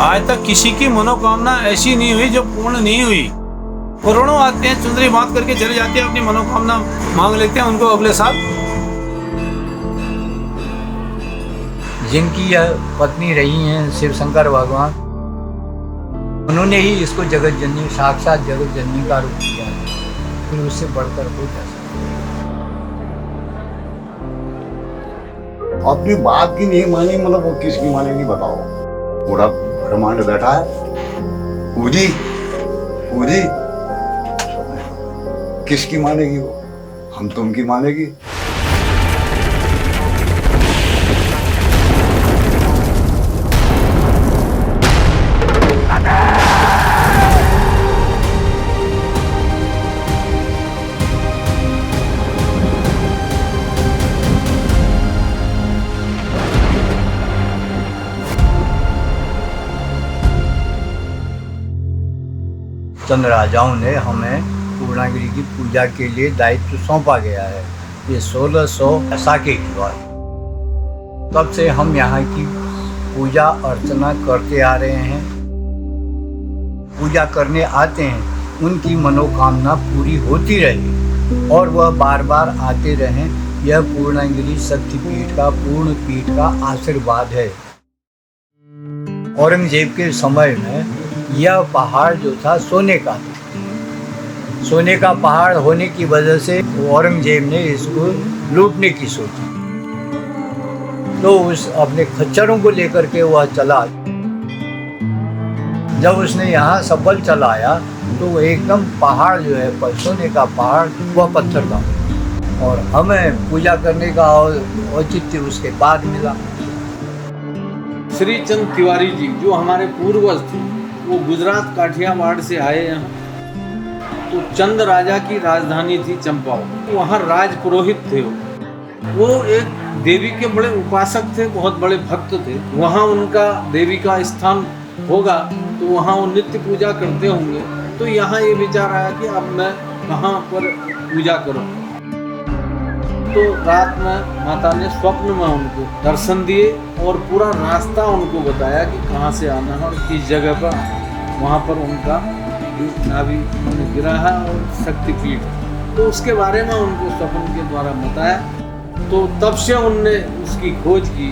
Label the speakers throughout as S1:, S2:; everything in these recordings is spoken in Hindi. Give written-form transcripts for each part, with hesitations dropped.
S1: आज तक किसी की मनोकामना ऐसी नहीं हुई जो पूर्ण नहीं हुई। करोड़ों आते हैं, चुंदरी बांध करके चले जाते हैं, अपनी मनोकामना मांग लेते हैं उनको अगले साल।
S2: जिनकी यह पत्नी रही हैं शिव शंकर भगवान, उन्होंने ही इसको जगत जननी, साक्षात जगत जननी का रूप दिया है। फिर उससे बढ़कर कोई क्या सकता।
S3: अपनी बात की नहीं मानी, मतलब वो किसकी मानेगी बताओ। पूरा ब्रह्मांड बैठा है, पूरी पूरी किसकी मानेगी वो? हम तो उनकी मानेगी।
S2: चंद राजाओं ने हमें पूर्णागिरि की पूजा के लिए दायित्व सौंपा गया है। ये 1600 ईसाके की बात। तब से हम यहाँ की पूजा अर्चना करते आ रहे हैं। पूजा करने आते हैं, उनकी मनोकामना पूरी होती रहे और वह बार बार आते रहें। यह पूर्णागिरि शक्तिपीठ का, पूर्ण पीठ का आशीर्वाद है। औरंगजेब के समय में यह पहाड़ जो था सोने का था। सोने का पहाड़ होने की वजह से औरंगजेब ने इसको लूटने की सोची। तो उस अपने खच्चरों को लेकर के वह चला। जब उसने यहाँ सबल चलाया तो एकदम पहाड़ जो है, सोने का पहाड़, वह पत्थर का। और हमें पूजा करने का औचित्य उसके बाद मिला।
S1: श्री चंद तिवारी जी जो हमारे पूर्वज थे, वो गुजरात काठियावाड़ से आए यहाँ। तो चंद राजा की राजधानी थी चंपावत। वहाँ राज पुरोहित थे। वो एक देवी के बड़े उपासक थे, बहुत बड़े भक्त थे। वहाँ उनका देवी का स्थान होगा तो वहाँ वो नित्य पूजा करते होंगे। तो यहाँ ये विचार आया कि अब मैं कहाँ पर पूजा करूँ। तो रात में माता ने स्वप्न में उनको दर्शन दिए और पूरा रास्ता उनको बताया कि कहाँ से आना है और किस जगह पर वहाँ पर उनका जो नाभि गिरा है और शक्तिपीठ। तो उसके बारे में उनको स्वप्न के द्वारा बताया। तो तब से उनने उसकी खोज की।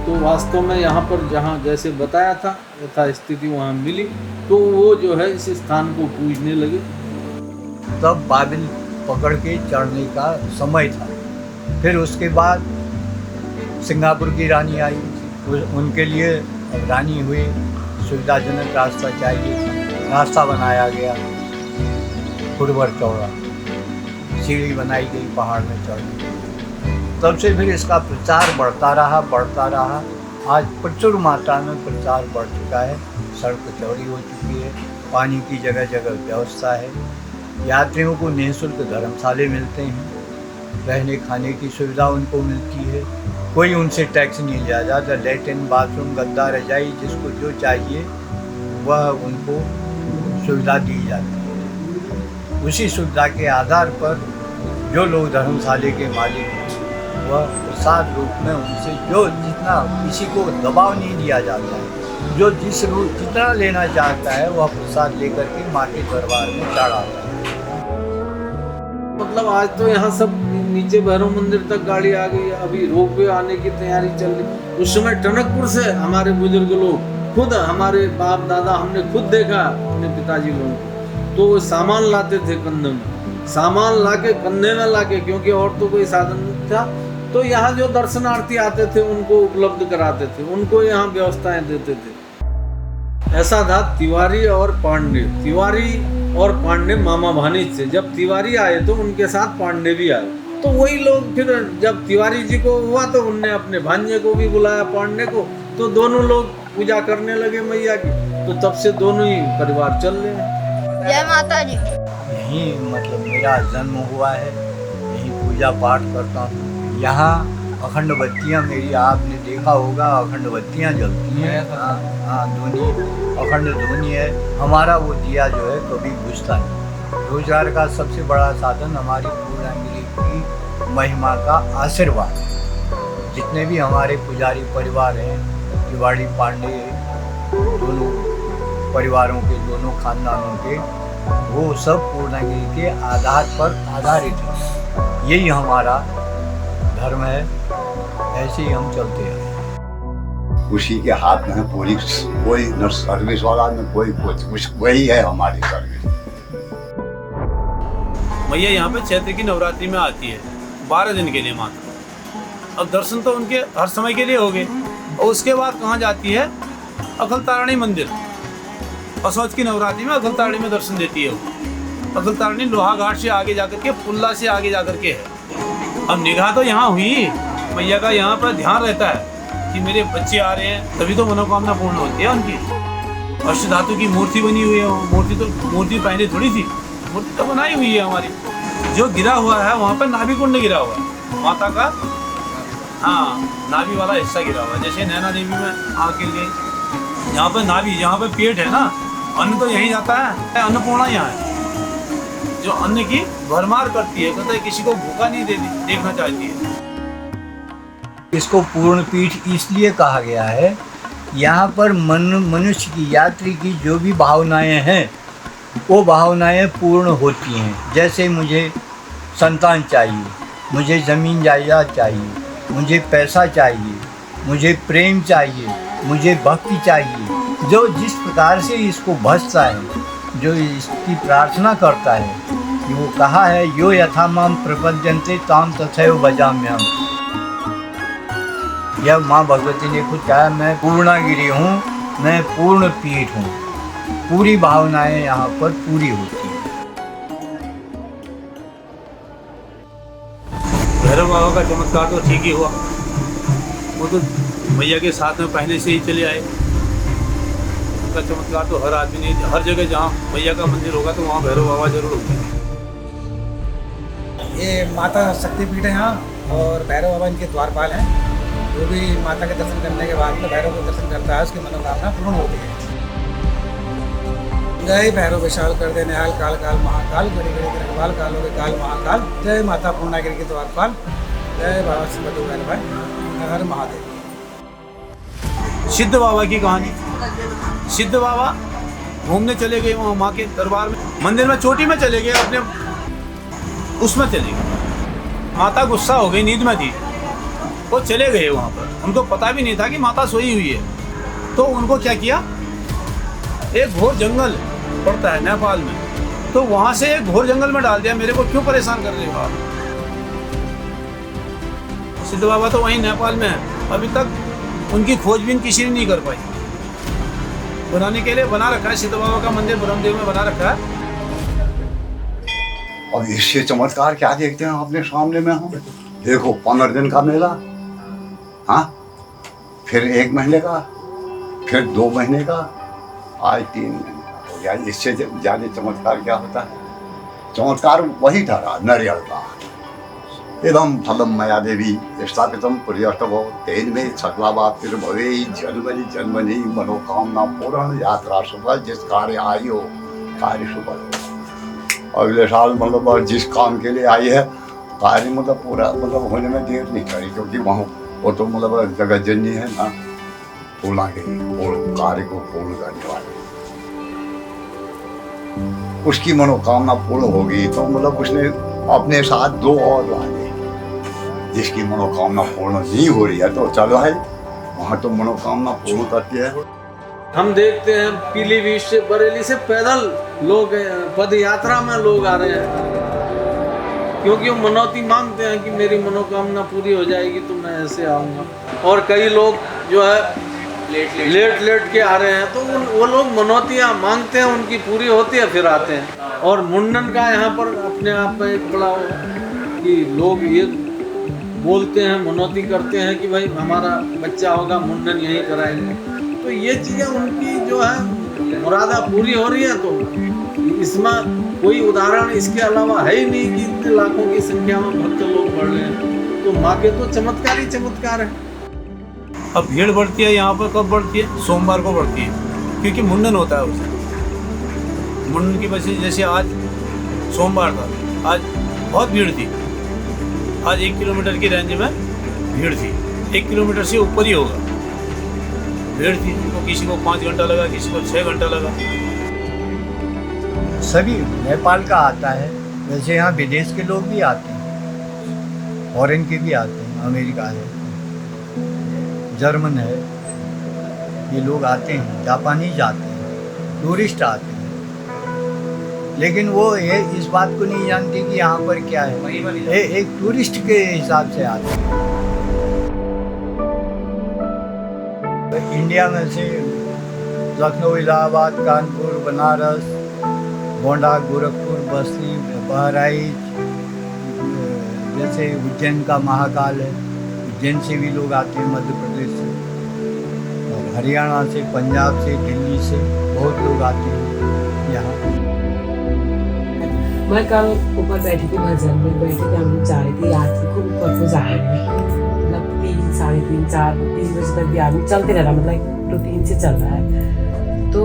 S1: तो वास्तव में यहाँ पर जहाँ जैसे बताया था यथा स्थिति वहाँ मिली। तो वो जो है इस स्थान को पूजने लगे।
S2: तब बाबिल पकड़ के चढ़ने का समय था। फिर उसके बाद सिंगापुर की रानी आई। उनके लिए रानी हुई, सुविधाजनक रास्ता चाहिए। रास्ता बनाया गया, फुटवर चौड़ा, सीढ़ी बनाई गई पहाड़ में चढ़ने। तब से फिर इसका प्रचार बढ़ता रहा। आज प्रचुर मात्रा में प्रचार बढ़ चुका है। सड़क चौड़ी हो चुकी है, पानी की जगह जगह व्यवस्था है। यात्रियों को निःशुल्क धर्मशाले मिलते हैं, रहने खाने की सुविधा उनको मिलती है। कोई उनसे टैक्स नहीं लिया जाता। लैट्रिन, बाथरूम, गद्दा, रजाई, जिसको जो चाहिए वह उनको सुविधा दी जाती है। उसी सुविधा के आधार पर जो लोग धर्मशाले के मालिक हैं वह प्रसाद रूप में उनसे जो जितना, किसी को दबाव नहीं दिया जाता है। जो जिस रूप जितना लेना चाहता है वह प्रसाद लेकर के माँ के दरबार में चढ़ाता है।
S1: मतलब आज तो यहाँ सब नीचे भैरव मंदिर तक गाड़ी आ गई है। अभी रोपवे आने की तैयारी चल रही। उस समय टनकपुर से हमारे बुजुर्ग लोग, खुद हमारे बाप दादा, हमने खुद देखा अपने पिताजी लोगों को। तो वो सामान लाते थे कंधे में, सामान लाके कंधे में लाके, क्योंकि और तो कोई साधन नहीं था। तो यहाँ जो दर्शनार्थी आते थे उनको उपलब्ध कराते थे, उनको यहाँ व्यवस्थाएं देते थे। ऐसा था तिवारी और पांडे। तिवारी और पांडे मामा भानिज थे। जब तिवारी आए तो उनके साथ पांडे भी आए। तो वही लोग फिर जब तिवारी जी को हुआ तो उनने अपने भांजे को भी बुलाया, पांडे को। तो दोनों लोग पूजा करने लगे मैया की। तो तब से दोनों ही परिवार चल रहे हैं।
S4: जय माता जी।
S2: यहीं मतलब मेरा जन्म हुआ है, यहीं पूजा पाठ करता हूँ। यहाँ अखंड बत्तियाँ मेरी, आपने देखा होगा अखंड बत्तियाँ जलती हैं। हाँ, धुनी, अखंड धुनी है। हमारा वो दिया जो है कभी बुझता नहीं। रोजगार का सबसे बड़ा साधन हमारी पूर्णागिरि की महिमा का आशीर्वाद। जितने भी हमारे पुजारी परिवार हैं, तिवारी, पांडे, दोनों परिवारों के, दोनों खानदानों के, वो सब पूर्णागिरी के आधार पर आधारित है। यही हमारा धर्म है, ऐसे ही हम चलते हैं।
S3: उसी के हाथ में है पूरी, कोई न सर्विस वाला न कोई कुछ, वही है हमारी सर्विस।
S4: मैया यहाँ पे चैत्र की नवरात्रि में आती है 12 दिन के लिए मात्र। अब दर्शन तो उनके हर समय के लिए हो गए, और उसके बाद कहाँ जाती है? अकलतारिणी मंदिर। असौज की नवरात्रि में अकलतारिणी में दर्शन देती है वो। अकलतारिणी लोहा घाट से आगे जाकर के, पुल्ला से आगे जाकर के है। अब निगाह तो यहाँ हुई, मैया का यहाँ पर ध्यान रहता है कि मेरे बच्चे आ रहे हैं, तभी तो मनोकामना पूर्ण होती है उनकी। अष्ट धातु की मूर्ति बनी हुई है, मूर्ति पहले थोड़ी थी, मूर्ति तो बनाई हुई है हमारी। जो गिरा हुआ है वहाँ पर नाभि कुंड गिरा हुआ है माता का, हाँ नाभि वाला हिस्सा गिरा हुआ है। जैसे नैना देवी में आग गिर गई, यहाँ पर नाभि, जहाँ पर पेट है ना, अन्न तो यहीं जाता है, अन्नपूर्णा यहाँ है जो अन्न की भरमार करती है, कहते किसी को भूखा नहीं देखना चाहती है।
S2: इसको पूर्ण पीठ इसलिए कहा गया है, यहाँ पर मनुष्य की, यात्री की जो भी भावनाएं हैं वो भावनाएं पूर्ण होती हैं। जैसे मुझे संतान चाहिए, मुझे ज़मीन जायदाद चाहिए, मुझे पैसा चाहिए, मुझे प्रेम चाहिए, मुझे भक्ति चाहिए, जो जिस प्रकार से इसको भजता है, जो इसकी प्रार्थना करता है, कि वो कहा है यो यथा माम प्रपद्यन्ते ताम तथैव भजाम्यहम्। यह माँ भगवती ने खुद कहा, मैं पूर्णागिरी हूँ, मैं पूर्ण पीठ हूँ। पूरी भावनाएं यहाँ पर पूरी होती हैं।
S4: भैरव बाबा का चमत्कार तो ठीक ही हुआ, वो तो मैया के साथ में पहले से ही चले आए। उनका चमत्कार तो हर आदमी नहीं, हर जगह जहाँ मैया का मंदिर होगा तो वहाँ भैरव बाबा जरूर होंगे।
S5: ये माता शक्तिपीठ है यहाँ, और भैरव बाबा इनके द्वारपाल हैं। जो भी माता के दर्शन करने के बाद में भैरव को दर्शन करता है, उसकी मनोकामना पूर्ण होती है। जय भैरव विशाल कर दे निहाल, काल काल महाकाल, घड़ी घड़ी के रखवाल, कालों के काल महाकाल। जय माता पूर्णागिरी के द्वारपाल, जय बाबा सिमरु भाई, हर महादेव।
S4: सिद्ध बाबा की कहानी। सिद्ध बाबा घूमने चले गए वहाँ माँ के दरबार में, मंदिर में चोटी में चले गए, अपने उसमें चले गए। माता गुस्सा हो गई, नींद में थी, वो चले गए वहाँ पर। उनको पता भी नहीं था कि माता सोई हुई है। तो उनको क्या किया, एक घोर जंगल पड़ता है नेपाल में, तो वहाँ से एक घोर जंगल में डाल दिया। मेरे को क्यों परेशान कर रहे हो आप? सिद्ध बाबा तो वहीं नेपाल में है, अभी तक उनकी खोजबीन किसी ने नहीं कर पाई। बनाने के लिए बना रखा है, सिद्ध बाबा का मंदिर ब्रह्मदेव में बना रखा है।
S3: और इससे चमत्कार क्या देखते हैं अपने सामने में हम? देखो 15 दिन का मेला, हाँ, फिर 1 महीने का, फिर 2 महीने का, आज 3 महीने का हो गया। इससे ज़्यादा चमत्कार क्या होता है? चमत्कार वही ठहरा नारियल का। इदं फलं मया देवी स्थापितं पुर्यष्टभो तेन मे सकलावाप्तिर्भवे जन्मनि जन्मनि मनोकामना पूर्ण यात्रा सफल। जिस कार्य आई हो कार्य सफल हो। अगले साल मतलब जिस काम के लिए आई है कार्य मतलब पूरा मतलब होने में देर नहीं करी, क्योंकि वहाँ वो तो मतलब जगत जननी है ना, पूर्णागिरी पूर्ण कार्य को पूर्ण करने वाली। उसकी मनोकामना पूर्ण होगी तो मतलब उसने अपने साथ 2 और लाए। जिसकी मनोकामना पूर्ण नहीं हो रही है तो चलो है वहाँ तो मनोकामना पूर्ण करती है।
S1: हम देखते हैं पीलीभीत से, बरेली से पैदल लोग पद यात्रा में लोग आ रहे हैं, क्योंकि वो मनौती मांगते हैं कि मेरी मनोकामना पूरी हो जाएगी तो मैं ऐसे आऊँगा। और कई लोग जो है लेट के आ रहे हैं, तो वो लोग मनौतियाँ मांगते हैं, उनकी पूरी होती है फिर आते हैं। और मुंडन का यहाँ पर अपने आप में एक बड़ा कि लोग ये बोलते हैं, मनौती करते हैं कि भाई हमारा बच्चा होगा, मुंडन यहीं कराएंगे। तो ये चीज़ें उनकी जो है मुरादा पूरी हो रही है। तो इसमें कोई उदाहरण इसके अलावा है ही नहीं कि इतने लाखों की संख्या में भक्त लोग बढ़ रहे हैं। तो माँ के तो चमत्कार ही चमत्कार है।
S4: अब भीड़ बढ़ती है यहाँ पर, कब बढ़ती है? सोमवार को बढ़ती है, क्योंकि मुंडन होता है उसे। मुंडन की वजह से जैसे आज सोमवार था, आज बहुत भीड़ थी। आज 1 किलोमीटर की रेंज में भीड़ थी, 1 किलोमीटर से ऊपर ही होगा भीड़ थी, उनको किसी को 5 घंटा लगा, किसी को 6 घंटा लगा।
S2: सभी नेपाल का आता है, वैसे यहाँ विदेश के लोग भी आते हैं, फॉरेन के भी आते हैं, अमेरिका है, जर्मन है, ये लोग आते हैं, जापानीज आते हैं, टूरिस्ट आते हैं। लेकिन वो ये इस बात को नहीं जानते कि यहाँ पर क्या है, एक टूरिस्ट के हिसाब से आते हैं। इंडिया में से लखनऊ, इलाहाबाद, कानपुर, बनारस, गोंडा, गोरखपुर, बस्ती, बहराइच, जैसे उज्जैन का महाकाल है, उज्जैन से भी लोग आते हैं, मध्य प्रदेश से, और हरियाणा से, पंजाब से, दिल्ली से बहुत लोग आते हैं यहाँ।
S6: मैं कल ऊपर बैठी थी, भजन में बैठी थी, हम लोग जा रहे थे यात्री को ऊपर को जा रहे थे, मतलब 3, साढ़े 3, 4, 3 बजे तक भी आदमी चलते रह रहा, मतलब रूटीन से चल रहा है। तो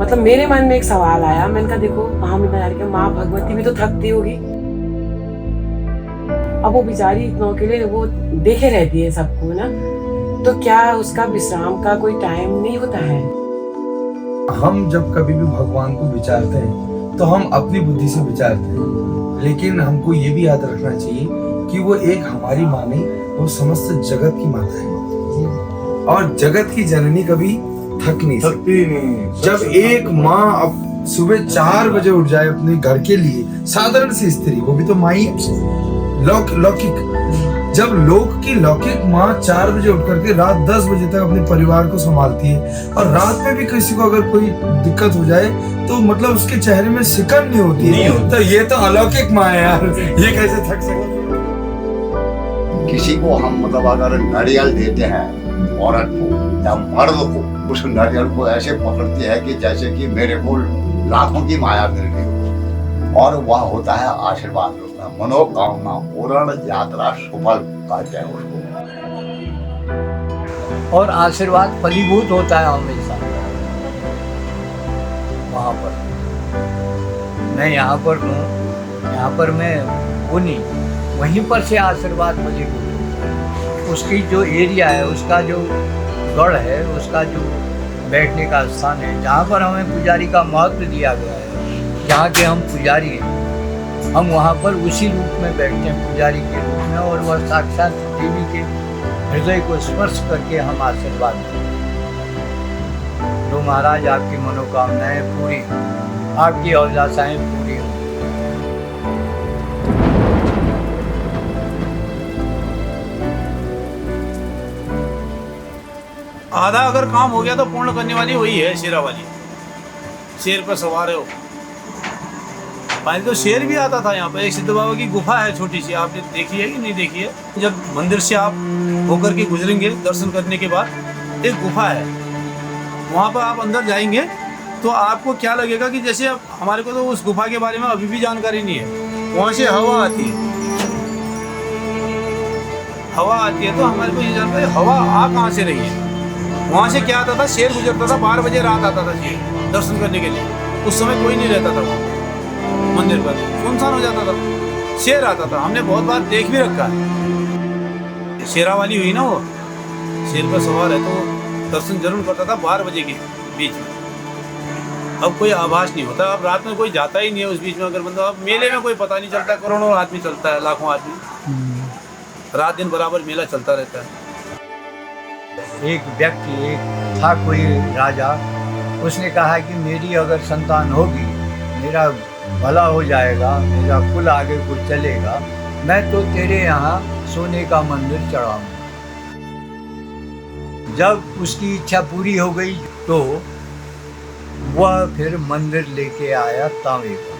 S6: मतलब मेरे मन में एक सवाल आया, मैंने कहा देखो हम जा रही, माँ भगवती भी तो थकती होगी, अब वो बेचारी इतनों के लिए वो देखे रहती है सबको ना, तो क्या उसका विश्राम का कोई टाइम नहीं होता है?
S7: हम जब कभी भी भगवान को विचारते हैं तो हम अपनी बुद्धि से विचारते हैं, लेकिन हमको ये भी याद रखना चाहिए कि वो एक हमारी माँ नहीं, वो समस्त जगत की माता है, और जगत की जननी कभी थक नहीं सकती। जब एक माँ अब सुबह 4 बजे उठ जाए अपने घर के लिए, साधारण सी स्त्री, वो भी तो माँ ही है, लौकिक, जब लोक की लौकिक माँ 4 बजे उठ करके रात 10 बजे तक अपने परिवार को संभालती है, और रात में भी किसी को अगर कोई दिक्कत हो जाए तो मतलब उसके चेहरे में सिकन नहीं होती है, तो ये तो अलौकिक माँ है यार, ये कैसे थक सकती?
S3: किसी को हम मतलब अगर नारियल देते हैं औरत को या मर्द को, उस नारियल को ऐसे पकड़ती है कि जैसे कि मेरे को लाखों की माया मिल रही हो, और वह होता है आशीर्वाद, मनोकामना पूर्ण, यात्रा सफल कहते हैं उसको,
S2: और आशीर्वाद फलीभूत होता है हमेशा वहाँ पर। मैं यहाँ पर हूँ, यहाँ पर मैं वो नहीं, वहीं पर से आशीर्वाद फलीभूत होता है। उसकी जो एरिया है, उसका जो गढ़ है, उसका जो बैठने का स्थान है, जहाँ पर हमें पुजारी का महत्व दिया गया है, जहाँ के हम पुजारी हैं, हम वहाँ पर उसी रूप में बैठते हैं, पुजारी के रूप में, और वह साक्षात देवी के हृदय को स्पर्श करके हम आशीर्वाद देते हैं। तो महाराज आपकी मनोकामनाएं पूरी हों, आपकी अभिलाषाएं पूरी हों।
S4: आधा अगर काम हो गया तो पूर्ण करने वाली वही है, शेरा वाली, शेर पर सवार है वो। पहले तो शेर भी आता था यहाँ पर। एक सिद्ध बाबा की गुफा है छोटी सी, आपने देखी है कि नहीं देखी है? जब मंदिर से आप होकर के गुजरेंगे दर्शन करने के बाद, एक गुफा है, वहाँ पर आप अंदर जाएंगे तो आपको क्या लगेगा कि जैसे अब हमारे को तो उस गुफा के बारे में अभी भी जानकारी नहीं है। वहाँ से हवा आती है, हवा आती है तो हमारे को ये जानकारी हवा आ कहाँ से रही है। वहाँ से क्या आता था, शेर गुजरता था, 12 बजे रात आता था शेर दर्शन करने के लिए। उस समय कोई नहीं रहता था वहाँ मंदिर पर, सुनसान हो जाता था, शेर आता था। हमने बहुत बार देख भी रखा है। शेरा वाली हुई ना, वो शेर पर सवार है तो दर्शन जरूर करता था 12 बजे के बीच में। अब कोई आभास नहीं होता, अब रात में कोई जाता ही नहीं है उस बीच में। अगर बंदा, अब मेले में कोई पता नहीं चलता, करोड़ों आदमी चलता है, लाखों आदमी, रात दिन बराबर मेला चलता रहता है।
S2: एक व्यक्ति, एक था कोई राजा, उसने कहा कि मेरी अगर संतान होगी, मेरा भला हो जाएगा, मेरा कुल आगे को चलेगा, मैं तो तेरे यहाँ सोने का मंदिर चढ़ाऊंगा। जब उसकी इच्छा पूरी हो गई तो वह फिर मंदिर लेके आया तांबे का।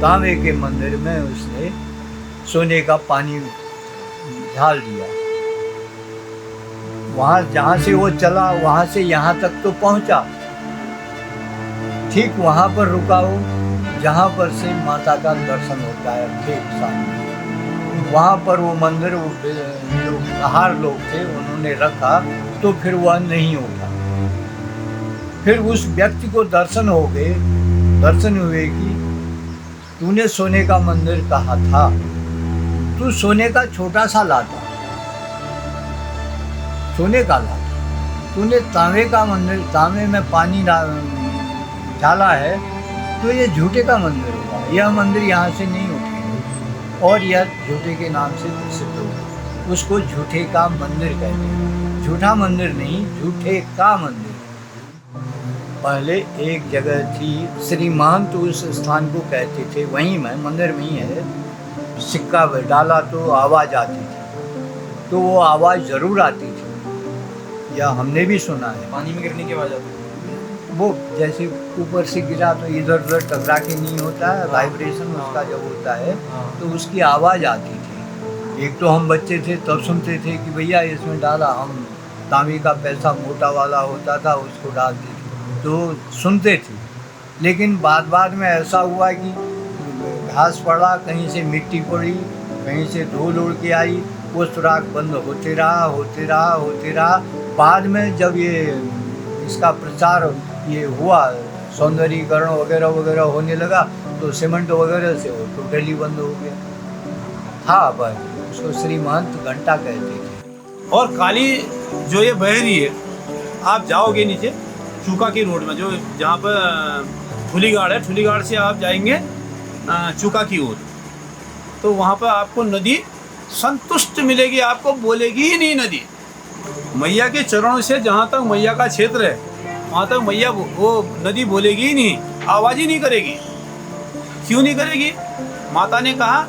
S2: तांबे के मंदिर में उसने सोने का पानी ढाल दिया। वहाँ जहाँ से वो चला, वहाँ से यहाँ तक तो पहुँचा, ठीक वहाँ पर रुका वो जहाँ पर से माता का दर्शन होता है, ठीक सामने। वहाँ पर वो मंदिर, वो जो बाहर लोग थे उन्होंने रखा, तो फिर वह नहीं उठा। फिर उस व्यक्ति को दर्शन हो गए, दर्शन हुए कि तूने सोने का मंदिर कहा था, तू सोने का छोटा सा लाता, सोने का लाता, तूने तांबे का मंदिर, तांबे में पानी डाला है तो ये झूठे का मंदिर होगा, यह मंदिर यहाँ से नहीं उठेगा और यह झूठे के नाम से प्रसिद्ध होगा। उसको झूठे का मंदिर कहते हैं, झूठा मंदिर नहीं, झूठे का मंदिर। पहले एक जगह थी, श्री महंत उस स्थान को कहते थे, वहीं में मंदिर में ही है। सिक्का डाला तो आवाज़ आती थी, तो वो आवाज़ ज़रूर आती थी, या हमने भी सुना है।
S8: पानी में गिरने की आवाज़ आती है।
S2: वो जैसे ऊपर से गिरा तो इधर उधर टकरा के नहीं होता है, वाइब्रेशन उसका जब होता है तो उसकी आवाज़ आती थी। एक तो हम बच्चे थे तब सुनते थे कि भैया इसमें डाला, हम तांबे का पैसा मोटा वाला होता था उसको डाल देते तो सुनते थे। लेकिन बाद में ऐसा हुआ कि घास पड़ा, कहीं से मिट्टी पड़ी, कहीं से धूल उड़ के आई, वो सुराख बंद होते रहा। बाद में जब ये इसका प्रचार ये हुआ, सौंदर्यीकरण वगैरह होने लगा तो सीमेंट वगैरह से वो टोटली बंद हो गया। हाँ भाई, उसको श्री महंत घंटा कहते थे।
S4: और काली जो ये बह रही है, आप जाओगे नीचे चूका की रोड में, जो जहाँ पर ठुलीगाड़ है, ठुलीगाड़ से आप जाएंगे चूका की ओर, तो वहाँ पर आपको नदी संतुष्ट मिलेगी, आपको बोलेगी ही नहीं नदी। मैया के चरणों से जहाँ तक मैया का क्षेत्र है वहाँ तक मैया वो नदी बोलेगी ही नहीं, आवाज़ ही नहीं करेगी। क्यों नहीं करेगी? माता ने कहा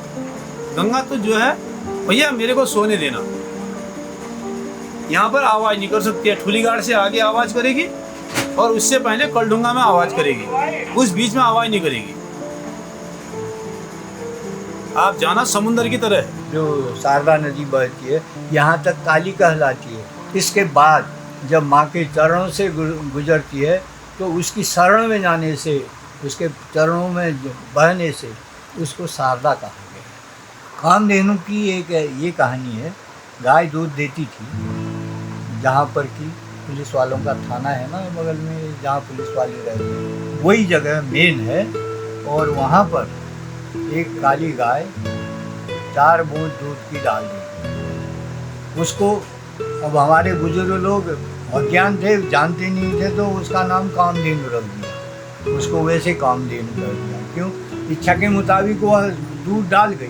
S4: गंगा तो जो है भैया मेरे को सोने देना, यहाँ पर आवाज़ नहीं कर सकती है। ठुलीगाड़ से आगे आवाज़ करेगी और उससे पहले कलडुंगा में आवाज़ करेगी, उस बीच में आवाज़ नहीं करेगी। आप जाना समुंदर की तरह है।
S2: जो शारदा नदी बहती है यहाँ तक काली कहलाती है। इसके बाद जब माँ के चरणों से गुजरती है तो उसकी शरण में जाने से, उसके चरणों में बहने से उसको शारदा कहा गया। कामधेनु की एक ये कहानी है। गाय दूध देती थी, जहाँ पर कि पुलिस वालों का थाना है ना बगल में, जहाँ पुलिस वाले रहते हैं, वही जगह मेन है। और वहाँ पर एक काली गाय 4 बूंद दूध की डाल दी उसको। अब हमारे बुजुर्ग लोग अज्ञान थे, जानते नहीं थे, तो उसका नाम कामधेनु रख दिया, उसको वैसे कामधेनु कर दिया। क्यों? इच्छा के मुताबिक वो दूध डाल गई।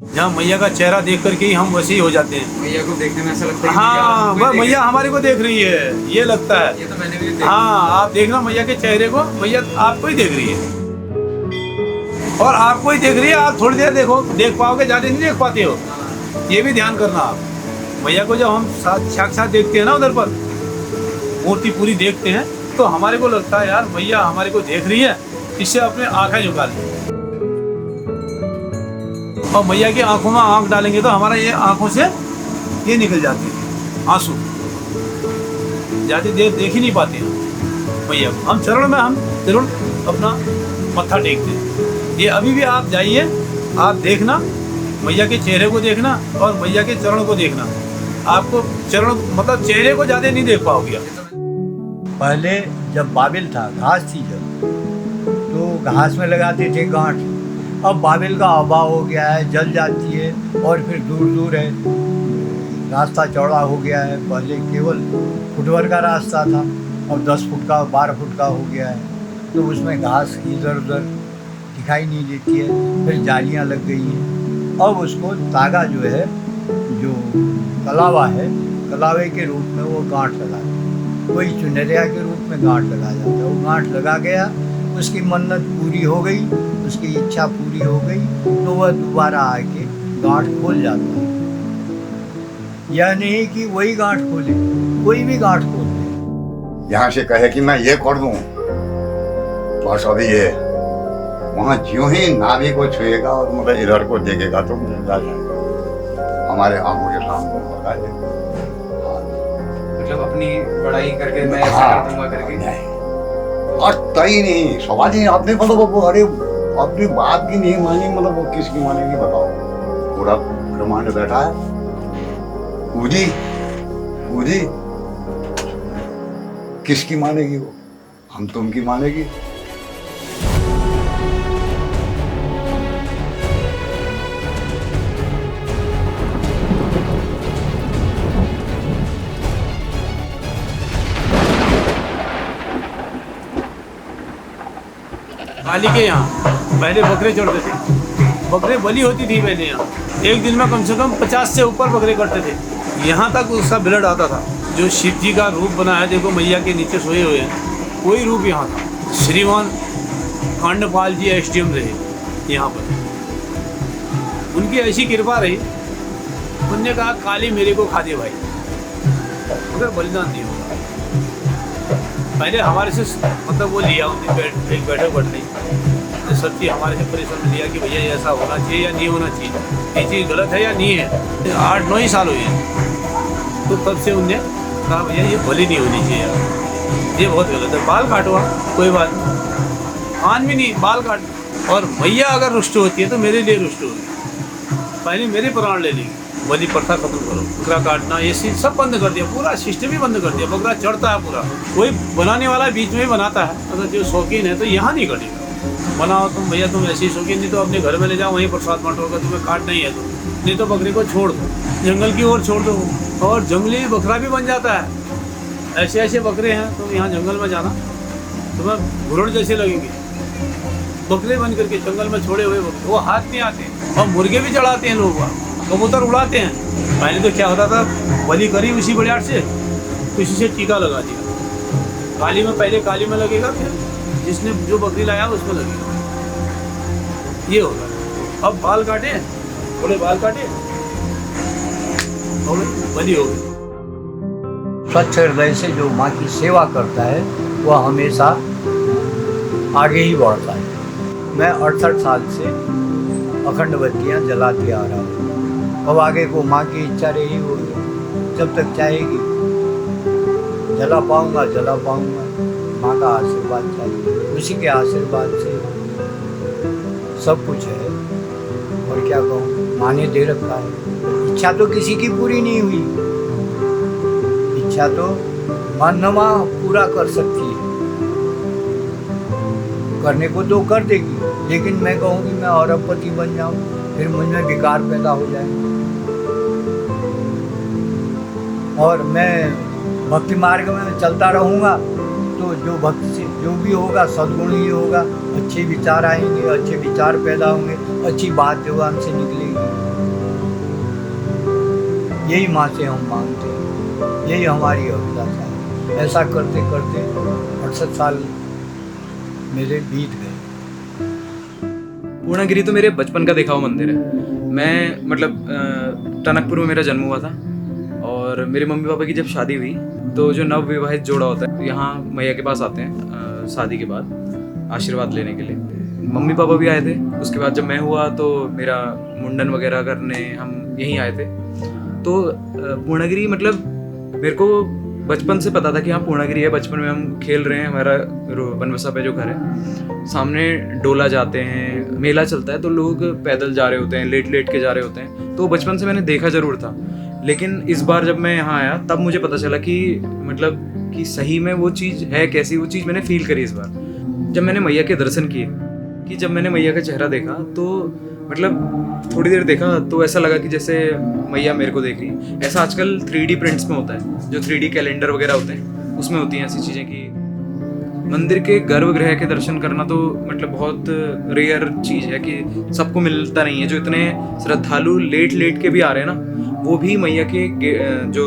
S4: जहाँ मैया का चेहरा देख करके ही हम वैसे ही हो जाते हैं।
S8: मैया को देखने में ऐसा लगता है
S4: हाँ, वह मैया हमारे को देख रही है, ये लगता है।
S8: ये तो मैंने भी देखा।
S4: हाँ, आप देखना मैया के चेहरे को, मैया आपको ही देख रही है और आपको ही देख रही है। आप थोड़ी देर देखो, देख पाओगे, ज़्यादा नहीं देख पाते हो, ये भी ध्यान करना आप। मैया को जब हम साक्षात देखते हैं ना, उधर पर मूर्ति पूरी देखते हैं, तो हमारे को लगता है यार मैया हमारे को देख रही है, इससे अपने आँखें झुका लें। और मैया की आंखों में आंख डालेंगे तो हमारा ये आंखों से ये निकल जाते हैं आंसू, ज़्यादा देर देख ही नहीं पाते हैं मैया को। हम चरण में हम जरूर अपना मत्था टेकते हैं। ये अभी भी आप जाइए, आप देखना मैया के चेहरे को देखना और मैया के चरण को देखना। आपको चरण मतलब चेहरे को ज़्यादा नहीं देख पाओगे आप।
S2: पहले जब बाबिल था, घास थी जब, तो घास में लगाते थे गांठ। अब बाबिल का अभाव हो गया है, जल जाती है और फिर दूर दूर है, रास्ता चौड़ा हो गया है। पहले केवल फुटवर का रास्ता था, अब 10 फुट का 12 फुट का हो गया है, तो उसमें घास इधर उधर दिखाई नहीं देती है। फिर जालियाँ लग गई हैं। अब उसको तागा जो है, जो कलावा है, कलावे के रूप में वो गांठ लगा दिया। कोई चुनरिया के रूप में गांठ लगा जाता है। वो गांठ लगा गया, उसकी मन्नत पूरी हो गई, उसकी इच्छा पूरी हो गई, तो वह दोबारा आके गांठ खोल जाता है। यह नहीं कि वही गांठ खोले, कोई भी गांठ खोल दे।
S3: यहाँ से कहे कि मैं ये कर दूं, बस अभी ये वहाँ ज्यों ही नाभि को छुएगा और मतलब इधर को देखेगा तो मिल जाएगा, हमारे आंखों के सामने लगा देगा।
S8: मतलब अपनी बड़ाई करके मैं ऐसा कर दूंगा करके
S3: नहीं, और तय नहीं, सवाल ही आपने मतलब अरे अपनी बात की नहीं मानी, मतलब वो किसकी मानेगी बताओ? पूरा ब्रह्मांड बैठा है, पूरी पूरी किसकी मानेगी वो? हम तुम की मानेगी?
S4: काली के यहाँ पहले बकरे चढ़ते थे, बकरे बलि होती थी पहले यहाँ। एक दिन में कम से कम 50 से ऊपर बकरे कटते थे। यहाँ तक उसका ब्लड आता था। जो शिव जी का रूप बना है, देखो मैया के नीचे सोए हुए हैं, वही रूप यहाँ था। श्रीमान खंडपाल जी एसडीएम रहे यहाँ पर, उनकी ऐसी कृपा रही, उनने कहा काली मेरे को खा दे भाई, मगर बलिदान नहीं होगा। पहले हमारे से मतलब वो लिया उन्हें एक बैठक बढ़ ली, सच्ची हमारे से परिश्रम लिया कि भैया ये ऐसा होना चाहिए या नहीं होना चाहिए, ये चीज़ गलत है या नहीं है। 8-9 ही साल हुए हैं, तो तब से उनने कहा भैया ये बलि नहीं होनी चाहिए यार, ये बहुत गलत है। बाल काटवा कोई बात नहीं, आन भी नहीं बाल काट, और मैया अगर रुष्ट होती है तो मेरे लिए रुष्ट होगी, पहले मेरे प्राण ले लेंगे। बलि प्रथा खत्म करो, बकरा काटना ये चीज सब बंद कर दिया, पूरा सिस्टम ही बंद कर दिया। बकरा चढ़ता है पूरा, कोई बनाने वाला बीच में ही बनाता है, अगर जो शौकीन है तो यहाँ नहीं कटेगा। बनाओ तुम भैया, तुम ऐसे ही शौकीन, नहीं तो अपने घर में ले जाओ, वहीं प्रसाद बांटो, अगर तुम्हें काटना ही है तो, नहीं तो बकरे को छोड़ दो, जंगल की ओर छोड़ दो, और जंगली बकरा भी बन जाता है। ऐसे ऐसे बकरे हैं, तुम यहाँ जंगल में जाना, तुम्हें घुरड़ जैसे लगेंगे, बकरे बन करके जंगल में छोड़े हुए बकरे, वो हाथ नहीं आते, और मुर्गे भी चढ़ाते हैं लोग, कबूतर उड़ाते हैं। पहले तो क्या होता था, बलि करी उसी बड़ियार से, किसी से टीका लगा दिया, काली में पहले काली में लगेगा, फिर जिसने जो बकरी लाया उसमें लगेगा, ये होगा। अब बाल काटे, थोड़े बाल काटे, हो गए, बलि हो गई।
S2: स्वच्छ हृदय से जो माँ की सेवा करता है वह हमेशा आगे ही बढ़ता है। मैं 68 साल से अखंड बत्तियाँ जलाते आ रहा हूँ। अब आगे को माँ की इच्छा रही होगी, जब तक चाहेगी जला पाऊँगा, माँ का आशीर्वाद चाहिए, उसी के आशीर्वाद से सब कुछ है। और क्या कहूँ, माँ ने दे रखा है। इच्छा तो किसी की पूरी नहीं हुई, इच्छा तो मानवा पूरा कर सकती है, करने को तो कर देगी, लेकिन मैं कहूँगी मैं औरपति बन जाऊँ, फिर मुझ में विकार पैदा हो जाए, और मैं भक्ति मार्ग में चलता रहूँगा तो जो भक्ति से जो भी होगा सद्गुण ही होगा, अच्छे विचार आएंगे, अच्छे विचार पैदा होंगे, अच्छी बात जुबान से निकलेगी। यही माँ से हम मांगते हैं, यही हमारी अभिलाषा है। ऐसा करते करते 68 साल मेरे बीत गए।
S8: पूर्णागिरी तो मेरे बचपन का देखा हुआ मंदिर है। मैं मतलब टनकपुर में मेरा जन्म हुआ था, और मेरे मम्मी पापा की जब शादी हुई तो जो नव विवाहित जोड़ा होता है यहाँ मैया के पास आते हैं शादी के बाद आशीर्वाद लेने के लिए। मम्मी पापा भी आए थे। उसके बाद जब मैं हुआ तो मेरा मुंडन वगैरह करने हम यहीं आए थे। तो पूर्णागिरी मतलब मेरे को बचपन से पता था कि हाँ पूर्णागिरी है। बचपन में हम खेल रहे हैं, हमारा बनवसा पे जो घर है सामने डोला जाते हैं, मेला चलता है तो लोग पैदल जा रहे होते हैं, लेट लेट के जा रहे होते हैं। तो बचपन से मैंने देखा ज़रूर था, लेकिन इस बार जब मैं यहाँ आया तब मुझे पता चला कि मतलब कि सही में वो चीज़ है कैसी। वो चीज़ मैंने फील करी इस बार जब मैंने मैया के दर्शन किए, कि जब मैंने मैया का चेहरा देखा तो मतलब थोड़ी देर देखा तो ऐसा लगा कि जैसे मैया मेरे को देख रही। ऐसा आजकल 3D प्रिंट्स में होता है, जो 3D कैलेंडर वगैरह होते हैं उसमें होती हैं ऐसी चीज़ें। कि मंदिर के गर्भगृह के दर्शन करना तो मतलब बहुत रेयर चीज़ है कि सबको मिलता नहीं है। जो इतने श्रद्धालु लेट लेट के भी आ रहे हैं ना, वो भी मैया के जो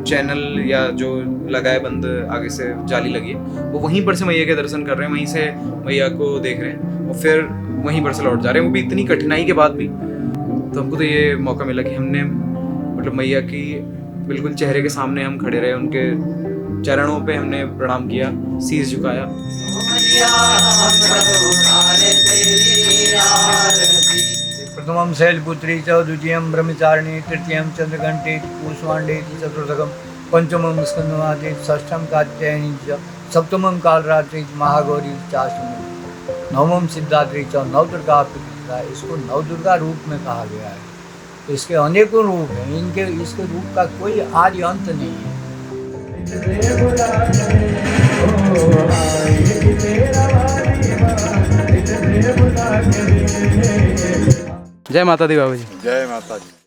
S8: चैनल या जो लगाए बंद आगे से जाली लगी है वो वहीं पर से मैया के दर्शन कर रहे हैं, वहीं से मैया को देख रहे हैं और फिर वहीं पर से लौट जा रहे हैं, वो भी इतनी कठिनाई के बाद भी। तो हमको तो ये मौका मिला कि हमने मतलब मैया की बिल्कुल चेहरे के सामने हम खड़े रहे, उनके चरणों पे हमने प्रणाम किया, शीश झुकाया।
S2: प्रथमं शैलपुत्री च, द्वितीयं ब्रह्मचारिणी, तृतीयं चंद्रघंटे, कूष्मांडे चतुर्थकं, पंचमं स्कंदमादि, षष्ठं कात्यायनी च, सप्तमं कालरात्रि, महागौरी चाष्टमी, नवमं सिद्धात्री च, नवदुर्गा प्रतिष्ठा। इसको नवदुर्गा रूप में कहा गया है। इसके अनेकों रूप हैं, इसके रूप का कोई आदि अंत नहीं है।
S8: जय माता दी बाबू जी।
S3: जय माता जी।